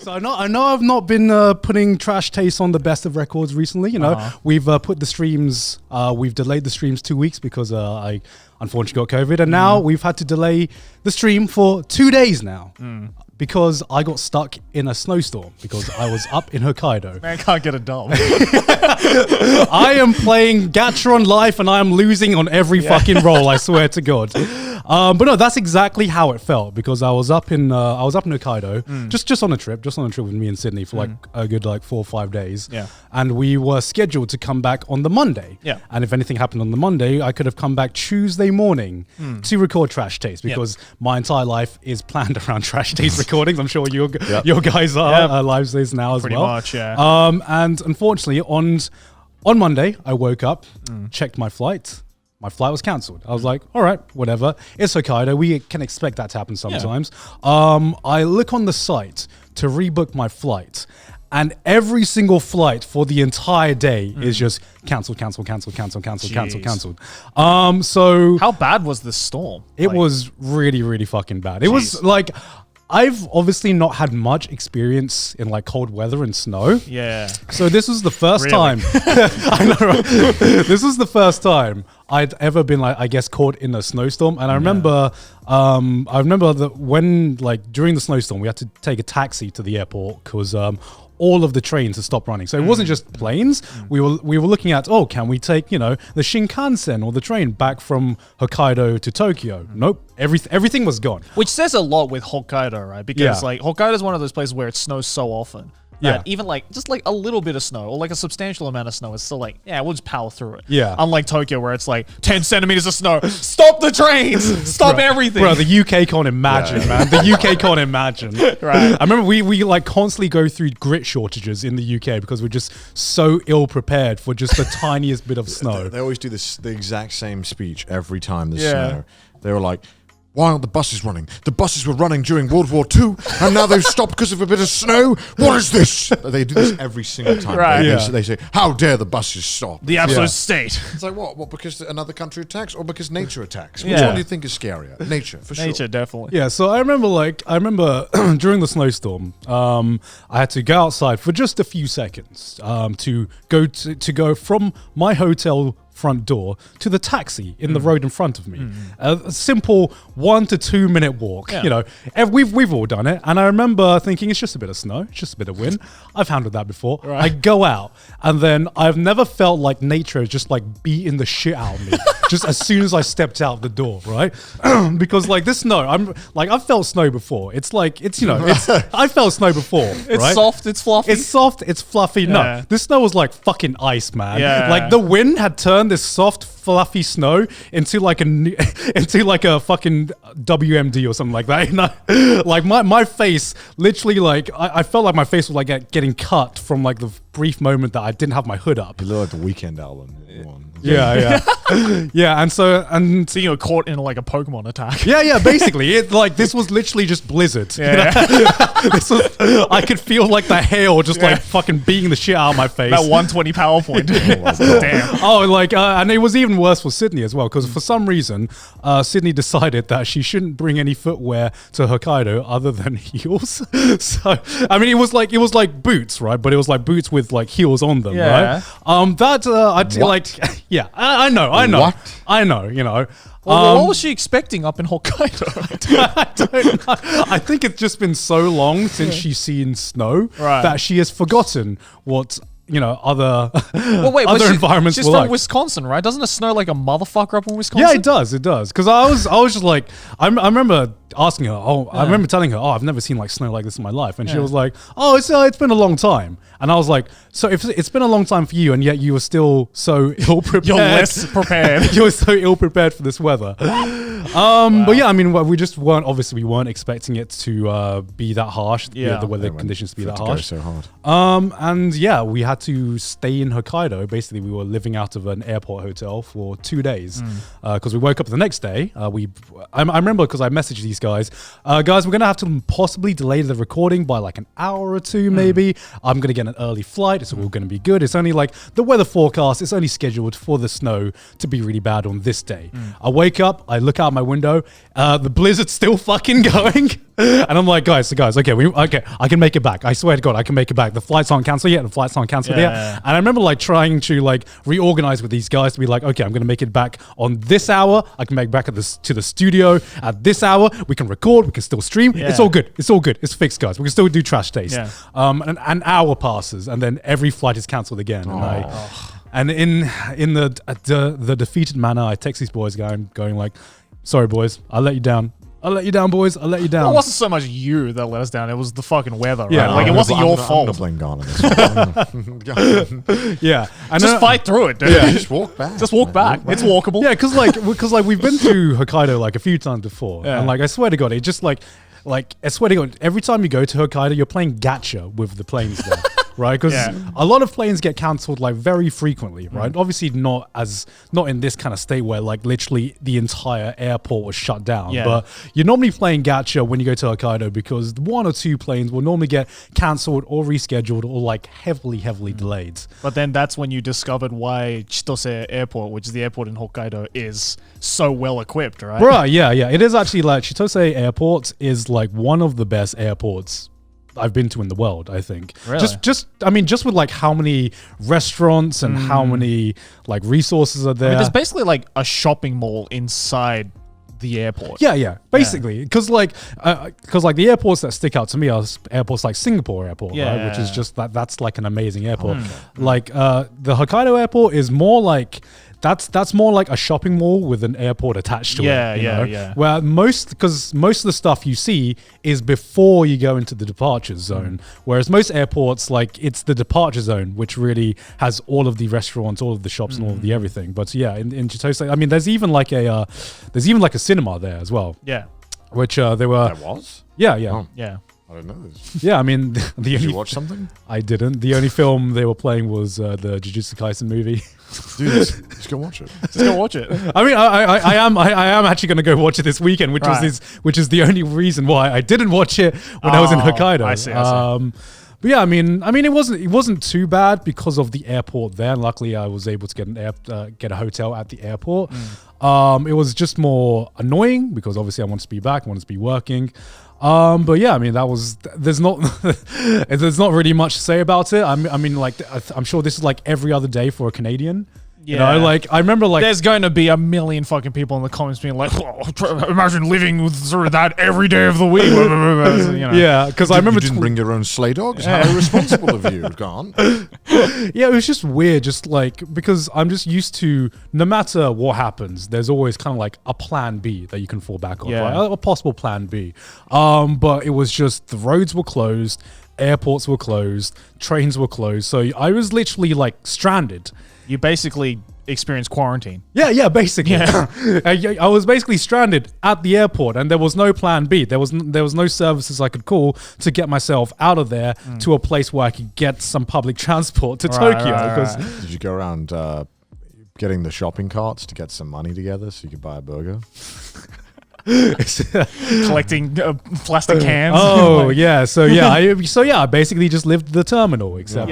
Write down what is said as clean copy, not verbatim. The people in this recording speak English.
So I know I've not been putting Trash Taste on the best of records recently. You know, we've put the streams, we've delayed the streams 2 weeks because I unfortunately got COVID, and now we've had to delay the stream for 2 days now. Because I got stuck in a snowstorm because I was up in Hokkaido. Man, can't get a dom. I am playing Gacha on life and I am losing on every fucking roll, I swear to God. But no, that's exactly how it felt because I was up in Hokkaido, just on a trip with me and Sydney for like a good 4 or 5 days. Yeah. And we were scheduled to come back on the Monday. Yeah. And if anything happened on the Monday, I could have come back Tuesday morning to record Trash Taste because my entire life is planned around Trash Taste recordings. I'm sure your guys are live days now as Pretty well. much, yeah. And unfortunately, on Monday, I woke up, checked my flight. My flight was cancelled. I was like, all right, whatever. It's Hokkaido. We can expect that to happen sometimes. I look on the site to rebook my flight, and every single flight for the entire day is just cancelled. So how bad was the storm? It was really, really fucking bad. It was like, I've obviously not had much experience in cold weather and snow. Yeah. So this was the first time. I know, right? This was the first time I'd ever been caught in a snowstorm. And I remember, that when during the snowstorm, we had to take a taxi to the airport because all of the trains had stopped running. So it wasn't just planes. We were looking at, can we take, the Shinkansen or the train back from Hokkaido to Tokyo? Nope. Everything was gone. Which says a lot with Hokkaido, right? Because Hokkaido is one of those places where it snows so often. Yeah. Even just a little bit of snow or a substantial amount of snow is still we'll just power through it. Yeah. Unlike Tokyo where it's 10 centimeters of snow. Stop the trains! Stop everything! Bro, the UK can't imagine, man. The UK can't imagine. Right. I remember we constantly go through grit shortages in the UK because we're just so ill prepared for just the tiniest bit of snow. They always do the exact same speech every time there's snow. They were like, why aren't the buses running? The buses were running during World War II, and now they've stopped because of a bit of snow. What is this? They do this every single time. Right. They say, how dare the buses stop? The absolute state. It's like, what? What, because another country attacks or because nature attacks? Which Yeah. one do you think is scarier? Nature, for sure. Nature, definitely. Yeah, so I remember during the snowstorm, I had to go outside for just a few seconds to go from my hotel front door to the taxi in the road in front of me. A simple 1 to 2 minute walk. Yeah. We've all done it. And I remember thinking it's just a bit of snow, it's just a bit of wind. I've handled that before. Right. I go out and then I've never felt like nature is just beating the shit out of me just as soon as I stepped out the door, right? Because this snow, I've felt snow before. It's I felt snow before. It's right? soft, it's fluffy. It's soft, it's fluffy. Yeah. No, this snow was like fucking ice, man. Yeah. The wind had turned this soft, fluffy snow into a fucking WMD or something like that. My face literally I felt like my face was getting cut from the brief moment that I didn't have my hood up. You look like the Weekend album. One. Yeah. Yeah, and so you were caught in a Pokemon attack. Yeah, basically. This was literally just Blizzard. Yeah. I could feel the hail just fucking beating the shit out of my face. That 120 PowerPoint. Damn. And it was even worse for Sydney as well, because for some reason, Sydney decided that she shouldn't bring any footwear to Hokkaido other than heels. So, it was like boots, right? But it was boots with heels on them, right? I know. What? I know, Well, what was she expecting up in Hokkaido? I don't know. I think it's just been so long since she's seen snow that she has forgotten what other environments she's were from like. Wisconsin, right? Doesn't it snow like a motherfucker up in Wisconsin? Yeah, it does. Because I was just I remember asking her, I remember telling her, I've never seen snow like this in my life. And she was like, it's been a long time. And I was like, so if it's been a long time for you and yet you were still so ill prepared. You're less prepared. You were so ill prepared for this weather. But yeah, we just weren't expecting it to be that harsh. The weather conditions to be that harsh. So hard. And yeah, we had to stay in Hokkaido. Basically, we were living out of an airport hotel for 2 days because we woke up the next day. I remember because I messaged these guys, we're going to have to possibly delay the recording by an hour or two, maybe. I'm going to get an early flight. It's all going to be good. It's only the weather forecast. It's only scheduled for the snow to be really bad on this day. I wake up, I look out my window. The blizzard's still fucking going. And I'm like, guys, okay, I can make it back. I swear to God, I can make it back. The flights aren't cancelled yet. And I remember like trying to like reorganize with these guys to be like, okay, I'm going to make it back on this hour. I can make it back to the studio at this hour. We can record. We can still stream. Yeah. It's all good. It's all good. It's fixed, guys. We can still do Trash Taste. Yeah. An hour passes and then every flight is cancelled again. And in the defeated manner, I text these boys going like, sorry boys, I let you down. I let you down, boys. I let you down. Well, it wasn't so much you that let us down. It was the fucking weather, right? Yeah. Like, it wasn't your I'm fault. gonna blame Garnt on this one. Yeah. And Just fight through it, dude. Yeah, just walk back. Just walk back. It's walkable. Yeah, because like we've been to Hokkaido like a few times before, Yeah. and like I swear to God, it just like I swear to God, every time you go to Hokkaido, you're playing gacha with the planes there. Right, because a lot of planes get cancelled like very frequently, right? Obviously not in this kind of state where like literally the entire airport was shut down. Yeah. But you're normally playing gacha when you go to Hokkaido because 1 or 2 planes will normally get cancelled or rescheduled or like heavily delayed. But then that's when you discovered why Chitose Airport, which is the airport in Hokkaido, is so well equipped, right? Right, yeah. It is actually like Chitose Airport is like one of the best airports I've been to in the world, I think. Really? Just with like how many restaurants and how many like resources are there. I mean, there's basically like a shopping mall inside the airport. Yeah, basically, because like the airports that stick out to me are airports like Singapore Airport, right? Which is just that's like an amazing airport. Like the Hokkaido Airport is more like that's more like a shopping mall with an airport attached to it. Yeah. Where most of the stuff you see is before you go into the departure zone. Whereas most airports, like it's the departure zone, which really has all of the restaurants, all of the shops, and all of the everything. But yeah, in Chitose, I mean, there's even like a cinema there as well. Yeah. Which they were. There was? Yeah. Oh. Yeah. I don't know this. Yeah, I mean, Did you watch something? I didn't. The only film they were playing was the Jujutsu Kaisen movie. Dude, let's go watch it. Just go watch it. I mean, I am actually going to go watch it this weekend, which is the only reason why I didn't watch it when I was in Hokkaido. I see. But yeah, I mean, it wasn't too bad because of the airport there. And luckily, I was able to get a hotel at the airport. It was just more annoying because obviously I wanted to be back, I wanted to be working. But yeah, I mean, there's not really much to say about it. I mean, like, I'm sure this is like every other day for a Canadian. Yeah. You know, like, I remember, like... There's going to be a million fucking people in the comments being like, imagine living through that every day of the week. You know. Yeah, because I remember... You didn't bring your own sleigh dogs? How irresponsible of you, Garnt. Yeah, it was just weird, just like, because I'm just used to, no matter what happens, there's always kind of like a plan B that you can fall back on, right? A possible plan B. But it was just, the roads were closed, airports were closed, trains were closed, so I was literally like stranded. You basically experienced quarantine. Yeah, basically. Yeah. I was basically stranded at the airport, and there was no plan B. There was no services I could call to get myself out of there to a place where I could get some public transport to Tokyo. Right. Did you go around getting the shopping carts to get some money together so you could buy a burger? Collecting plastic cans. Oh, yeah. So I basically just lived the terminal, except